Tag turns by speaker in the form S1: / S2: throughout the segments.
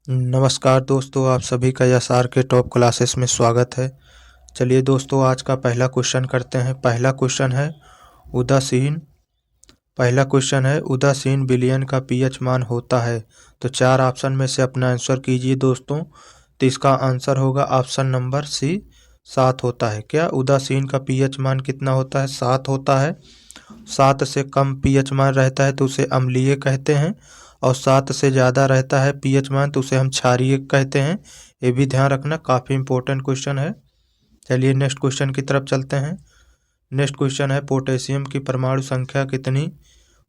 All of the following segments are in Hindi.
S1: नमस्कार दोस्तों, आप सभी का एसआर के टॉप क्लासेस में स्वागत है। चलिए दोस्तों, आज का पहला क्वेश्चन करते हैं। पहला क्वेश्चन है उदासीन विलयन का पीएच मान होता है। तो चार ऑप्शन में से अपना आंसर कीजिए दोस्तों। तो इसका आंसर होगा ऑप्शन नंबर सी, 7 होता है। क्या उदासीन का पीएच मान कितना होता है? 7 होता है। 7 से कम पीएच मान रहता है तो उसे अम्लीय कहते हैं, और 7 से ज़्यादा रहता है पीएच मान तो उसे हम क्षारीय कहते हैं। ये भी ध्यान रखना, काफ़ी इंपॉर्टेंट क्वेश्चन है। चलिए नेक्स्ट क्वेश्चन की तरफ चलते हैं। नेक्स्ट क्वेश्चन है पोटेशियम की परमाणु संख्या कितनी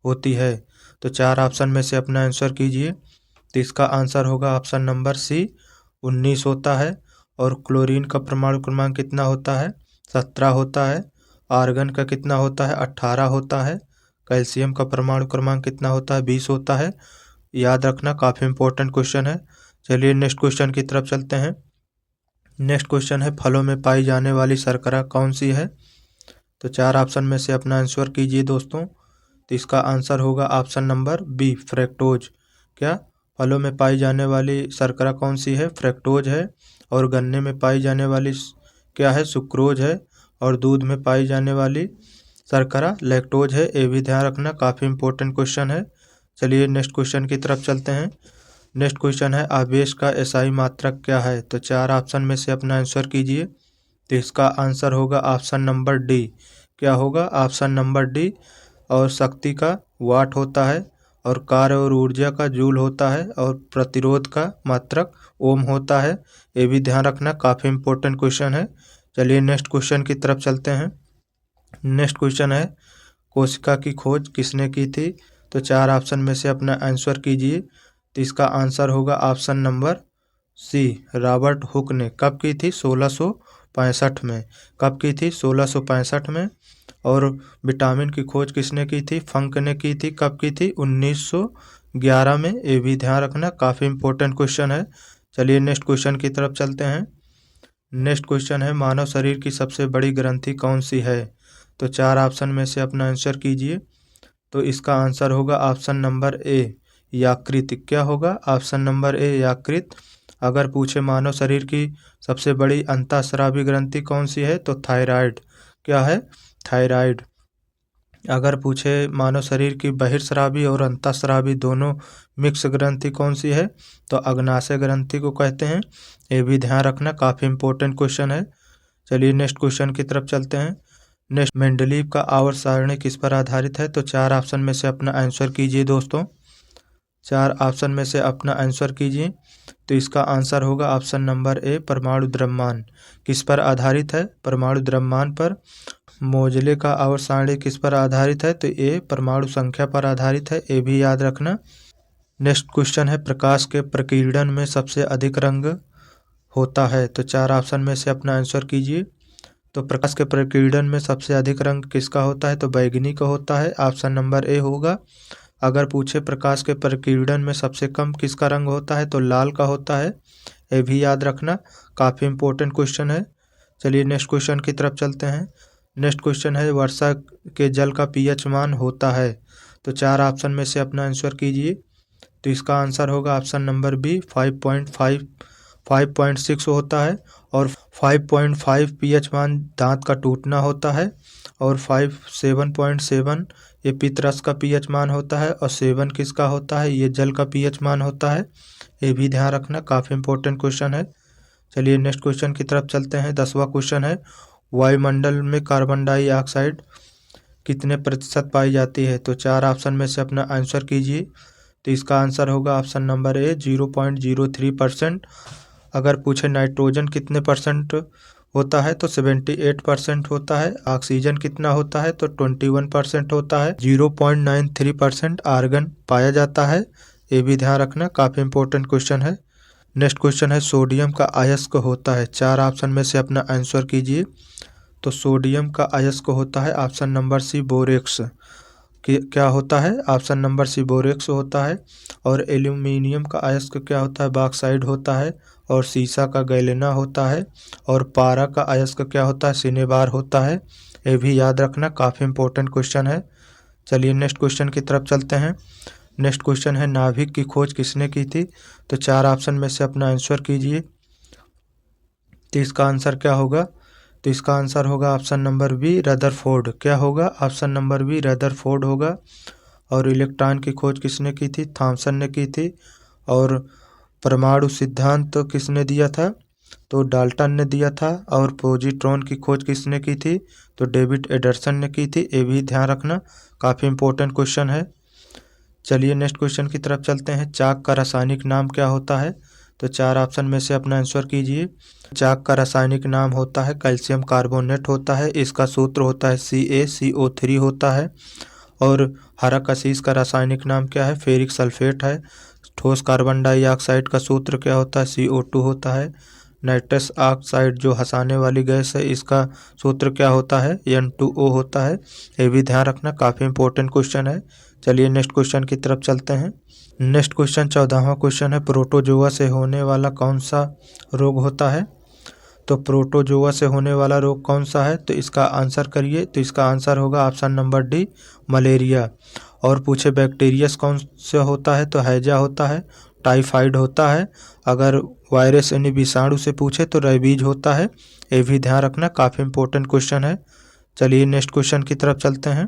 S1: होती है? तो चार ऑप्शन में से अपना आंसर कीजिए। तो इसका आंसर होगा ऑप्शन नंबर सी, 19 होता है। और क्लोरीन का परमाणु क्रमांक कितना होता है? 17 होता है। आर्गन का कितना होता है? 18 होता है। कैल्शियम का परमाणु क्रमांक कितना होता है? 20 होता है। याद रखना, काफ़ी इंपॉर्टेंट क्वेश्चन है। चलिए नेक्स्ट क्वेश्चन की तरफ चलते हैं। नेक्स्ट क्वेश्चन है फलों में पाई जाने वाली शर्करा कौन सी है? तो चार ऑप्शन में से अपना आंसर कीजिए दोस्तों। तो इसका आंसर होगा ऑप्शन नंबर बी, फ्रैक्टोज। क्या फलों में पाई जाने वाली शर्करा कौन सी है? फ्रैक्टोज है। और गन्ने में पाई जाने वाली क्या है? सुक्रोज है। और दूध में पाई जाने वाली शर्करा लैक्टोज है। ये भी ध्यान रखना, काफ़ी इंपॉर्टेंट क्वेश्चन है। चलिए नेक्स्ट क्वेश्चन की तरफ चलते हैं। नेक्स्ट क्वेश्चन है आवेश का एसआई मात्रक क्या है? तो चार ऑप्शन में से अपना आंसर कीजिए। तो इसका आंसर होगा ऑप्शन नंबर डी। क्या होगा? Option number D. और शक्ति का वाट होता है, और कार्य और ऊर्जा का जूल होता है, और प्रतिरोध का मात्रक ओम होता है। ये भी ध्यान रखना, काफ़ी इंपॉर्टेंट क्वेश्चन है। चलिए नेक्स्ट क्वेश्चन की तरफ चलते हैं। नेक्स्ट क्वेश्चन है कोशिका की खोज किसने की थी? तो चार ऑप्शन में से अपना आंसर कीजिए। तो इसका आंसर होगा option number C, Robert Hooke ने। कब की थी? 1665 में। कब की थी? 1665 में। और विटामिन की खोज किसने की थी? फंक ने की थी। कब की थी? 1911 में। ये भी ध्यान रखना, काफ़ी इंपॉर्टेंट क्वेश्चन है। चलिए नेक्स्ट क्वेश्चन की तरफ चलते हैं। नेक्स्ट क्वेश्चन है मानव शरीर की सबसे बड़ी ग्रंथि कौन सी है? तो चार ऑप्शन में से अपना आंसर कीजिए। तो इसका आंसर होगा ऑप्शन नंबर ए, यकृत। क्या होगा? ऑप्शन नंबर ए, यकृत। अगर पूछे मानव शरीर की सबसे बड़ी अंतःस्रावी ग्रंथि कौन सी है? तो थायराइड। क्या है? थायराइड। अगर पूछे मानव शरीर की बहिर्स्रावी और अंतःस्रावी दोनों मिक्स ग्रंथि कौन सी है? तो अग्नाशय ग्रंथि को कहते हैं। ये भी ध्यान रखना, काफ़ी इंपॉर्टेंट क्वेश्चन है। चलिए नेक्स्ट क्वेश्चन की तरफ चलते हैं। नेक्स्ट, मेंडलीव का आवर्त सारणी किस पर आधारित है? तो चार ऑप्शन में से अपना आंसर कीजिए दोस्तों। चार ऑप्शन में से अपना आंसर कीजिए। तो इसका आंसर होगा ऑप्शन नंबर ए, परमाणु द्रव्यमान। किस पर आधारित है? परमाणु द्रव्यमान पर। मोजले का आवर्त सारणी किस पर आधारित है? तो ये परमाणु संख्या पर आधारित है। ये भी याद रखना। नेक्स्ट क्वेश्चन है प्रकाश के प्रकीर्णन में सबसे अधिक रंग होता है? तो चार ऑप्शन में से अपना आंसर कीजिए। तो प्रकाश के प्रकीर्णन में सबसे अधिक रंग किसका होता है? तो बैगनी का होता है। ऑप्शन नंबर ए होगा। अगर पूछे प्रकाश के प्रकीर्णन में सबसे कम किसका रंग होता है? तो लाल का होता है। ये भी याद रखना, काफ़ी इंपॉर्टेंट क्वेश्चन है। चलिए नेक्स्ट क्वेश्चन की तरफ चलते हैं। नेक्स्ट क्वेश्चन है वर्षा के जल का पीएच मान होता है? तो चार ऑप्शन में से अपना आंसर कीजिए। तो इसका आंसर होगा ऑप्शन नंबर बी, 5.5 5.6 होता है। और 5.5 पीएच मान दांत का टूटना होता है। और 7.7 ये पित्तरस का पीएच मान होता है। और 7 किसका होता है? ये जल का पीएच मान होता है। ये भी ध्यान रखना, काफ़ी इंपॉर्टेंट क्वेश्चन है। चलिए नेक्स्ट क्वेश्चन की तरफ चलते हैं। 10वां क्वेश्चन है वायुमंडल में कार्बन डाइऑक्साइड कितने प्रतिशत पाई जाती है? तो चार ऑप्शन में से अपना आंसर कीजिए। तो इसका आंसर होगा ऑप्शन नंबर ए, 0.03%। अगर पूछे नाइट्रोजन कितने परसेंट होता है? तो 78% होता है। ऑक्सीजन कितना होता है? तो 21% होता है। 0.93% आर्गन पाया जाता है। ये भी ध्यान रखना, काफ़ी इंपॉर्टेंट क्वेश्चन है। नेक्स्ट क्वेश्चन है सोडियम का अयस्क होता है? चार ऑप्शन में से अपना आंसर कीजिए। तो सोडियम का अयस्क होता है ऑप्शन नंबर सी, बोरेक्स। क्या होता है? ऑप्शन नंबर सी, बोरेक्स होता है। और एल्यूमिनियम का अयस्क क्या होता है? बॉक्साइड होता है। और सीसा का गैलेना होता है। और पारा का अयस्क क्या होता है? सिनेबार होता है। ये भी याद रखना, काफ़ी इंपॉर्टेंट क्वेश्चन है। चलिए नेक्स्ट क्वेश्चन की तरफ चलते हैं। नेक्स्ट क्वेश्चन है नाभिक की खोज किसने की थी? तो 4 ऑप्शन में से अपना आंसर कीजिए। तो इसका आंसर क्या होगा? तो इसका आंसर होगा ऑप्शन नंबर बी रदरफोर्ड। क्या होगा? ऑप्शन नंबर बी रदरफोर्ड होगा। और इलेक्ट्रॉन की खोज किसने की थी? थॉमसन ने की थी। और परमाणु सिद्धांत तो किसने दिया था? तो डाल्टन ने दिया था। और पॉजिट्रॉन की खोज किसने की थी? तो डेविड एंडरसन ने की थी। ये भी ध्यान रखना, काफ़ी इंपॉर्टेंट क्वेश्चन है। चलिए नेक्स्ट क्वेश्चन की तरफ चलते हैं। चाक का रासायनिक नाम क्या होता है? तो 4 ऑप्शन में से अपना आंसर कीजिए। चाक का रासायनिक नाम होता है कैल्शियम कार्बोनेट होता है। इसका सूत्र होता है CaCO3 होता है। और हरा कशीस का रासायनिक नाम क्या है? फेरिक सल्फेट है। ठोस कार्बन डाइऑक्साइड का सूत्र क्या होता है? CO2 होता है। नाइट्रस ऑक्साइड जो हंसाने वाली गैस है, इसका सूत्र क्या होता है? N2O होता है। ये भी ध्यान रखना, काफ़ी इंपॉर्टेंट क्वेश्चन है। चलिए नेक्स्ट क्वेश्चन की तरफ चलते हैं। नेक्स्ट क्वेश्चन 14वां क्वेश्चन है प्रोटोजोआ से होने वाला कौन सा रोग होता है? तो प्रोटोजोआ से होने वाला रोग कौन सा है? तो इसका आंसर करिए। तो इसका आंसर होगा ऑप्शन नंबर डी मलेरिया। और पूछे बैक्टीरियस कौन सा होता है? तो हैजा होता है। टाइफाइड होता है। अगर वायरस यानी विषाणु से पूछे तो रेबीज होता है। ये भी ध्यान रखना, काफ़ी इंपॉर्टेंट क्वेश्चन है। चलिए नेक्स्ट क्वेश्चन की तरफ चलते हैं।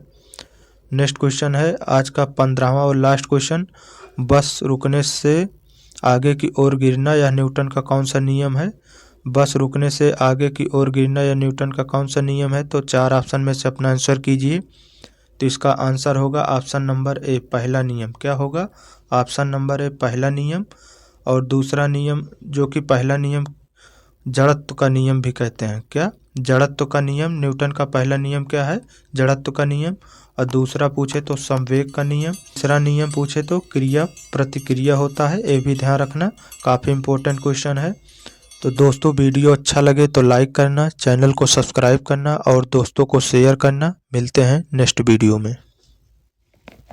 S1: नेक्स्ट क्वेश्चन है आज का 15वां और लास्ट क्वेश्चन। बस रुकने से आगे की ओर गिरना यह न्यूटन का कौन सा नियम है? बस रुकने से आगे की ओर गिरना यह न्यूटन का कौन सा नियम है? तो 4 ऑप्शन में से अपना आंसर कीजिए। तो इसका आंसर होगा ऑप्शन नंबर ए पहला नियम। क्या होगा? ऑप्शन नंबर ए पहला नियम। और दूसरा नियम जो कि पहला नियम जड़त्व का नियम भी कहते हैं। क्या? जड़त्व का नियम। न्यूटन का पहला नियम क्या है? जड़त्व का नियम। और दूसरा पूछे तो संवेग का नियम। तीसरा नियम पूछे तो क्रिया प्रतिक्रिया होता है। ये भी ध्यान रखना, काफ़ी इंपॉर्टेंट क्वेश्चन है। तो दोस्तों वीडियो अच्छा लगे तो लाइक करना, चैनल को सब्सक्राइब करना और दोस्तों को शेयर करना। मिलते हैं नेक्स्ट वीडियो में।